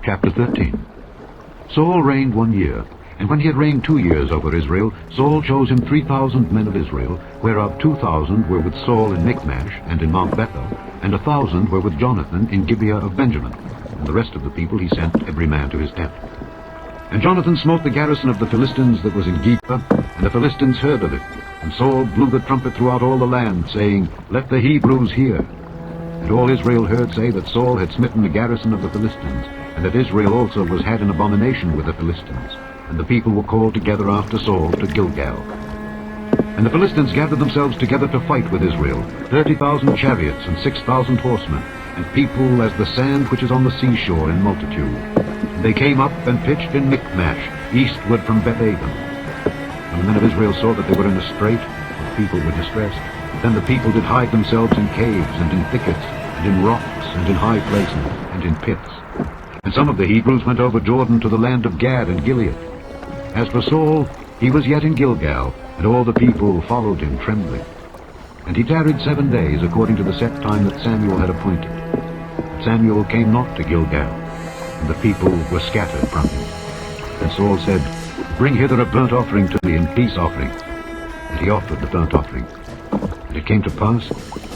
Chapter 13. Saul reigned 1 year, and when he had reigned 2 years over Israel, Saul chose him 3,000 men of Israel, whereof 2,000 were with Saul in Michmash and in Mount Bethel, and 1,000 were with Jonathan in Gibeah of Benjamin. And the rest of the people he sent every man to his tent. And Jonathan smote the garrison of the Philistines that was in Gibeah, and the Philistines heard of it. And Saul blew the trumpet throughout all the land, saying, Let the Hebrews hear. And all Israel heard say that Saul had smitten the garrison of the Philistines, and that Israel also was had an abomination with the Philistines. And the people were called together after Saul to Gilgal. And the Philistines gathered themselves together to fight with Israel, 30,000 chariots and 6,000 horsemen, and people as the sand which is on the seashore in multitude. And they came up and pitched in Michmash, eastward from Beth-aven. When the men of Israel saw that they were in a strait, the people were distressed. Then the people did hide themselves in caves, and in thickets, and in rocks, and in high places, and in pits. And some of the Hebrews went over Jordan to the land of Gad and Gilead. As for Saul, he was yet in Gilgal, and all the people followed him trembling. And he tarried 7 days, according to the set time that Samuel had appointed. But Samuel came not to Gilgal, and the people were scattered from him. And Saul said, Bring hither a burnt offering to me and peace offering. And he offered the burnt offering. And it came to pass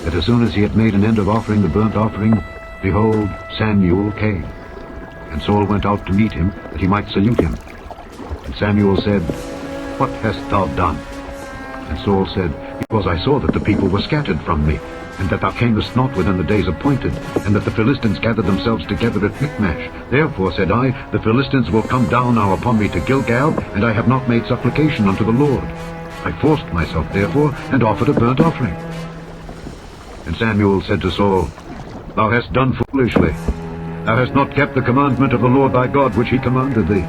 that as soon as he had made an end of offering the burnt offering, behold, Samuel came. And Saul went out to meet him, that he might salute him. And Samuel said, What hast thou done? And Saul said, Because I saw that the people were scattered from me, and that thou camest not within the days appointed, and that the Philistines gathered themselves together at Michmash. Therefore, said I, the Philistines will come down now upon me to Gilgal, and I have not made supplication unto the Lord. I forced myself, therefore, and offered a burnt offering. And Samuel said to Saul, Thou hast done foolishly. Thou hast not kept the commandment of the Lord thy God, which he commanded thee.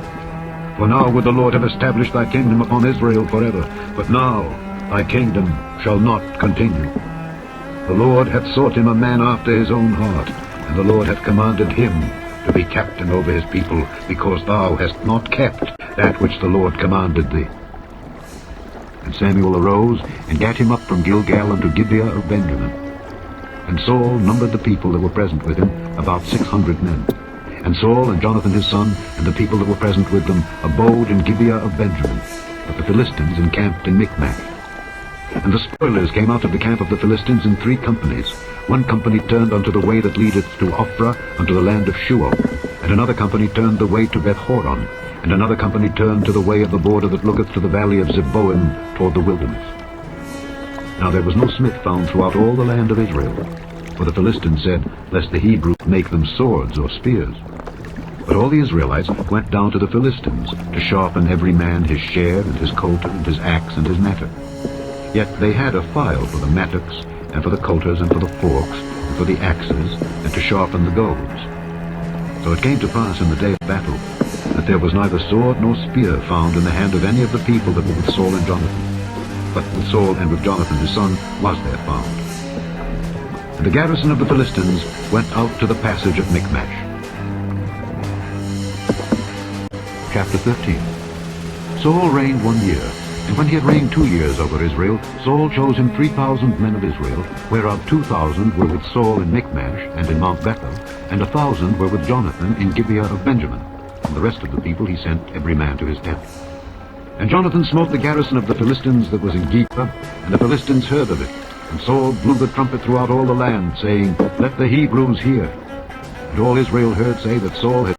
For now would the Lord have established thy kingdom upon Israel forever. But now thy kingdom shall not continue. The Lord hath sought him a man after his own heart, and the Lord hath commanded him to be captain over his people, because thou hast not kept that which the Lord commanded thee. And Samuel arose, and gat him up from Gilgal unto Gibeah of Benjamin. And Saul numbered the people that were present with him, about 600 men. And Saul and Jonathan his son, and the people that were present with them, abode in Gibeah of Benjamin. But the Philistines encamped in Michmash. And the spoilers came out of the camp of the Philistines in 3 companies. One company turned unto the way that leadeth to Ophrah, unto the land of Shual. And another company turned the way to Beth-horon. And another company turned to the way of the border that looketh to the valley of Zeboim, toward the wilderness. Now there was no smith found throughout all the land of Israel. For the Philistines said, Lest the Hebrews make them swords or spears. But all the Israelites went down to the Philistines, to sharpen every man his share, and his coulter, and his axe, and his mattock. Yet they had a file for the mattocks, and for the coulters, and for the forks, and for the axes, and to sharpen the goads. So it came to pass in the day of battle, that there was neither sword nor spear found in the hand of any of the people that were with Saul and Jonathan. But with Saul and with Jonathan his son was there found. And the garrison of the Philistines went out to the passage of Michmash. Chapter 13. Saul reigned 1 year, and when he had reigned 2 years over Israel, Saul chose him 3,000 men of Israel, whereof 2,000 were with Saul in Michmash and in Mount Bethel, and 1,000 were with Jonathan in Gibeah of Benjamin. And the rest of the people he sent every man to his tent. And Jonathan smote the garrison of the Philistines that was in Gibeah, and the Philistines heard of it. And Saul blew the trumpet throughout all the land, saying, Let the Hebrews hear. And all Israel heard say that Saul had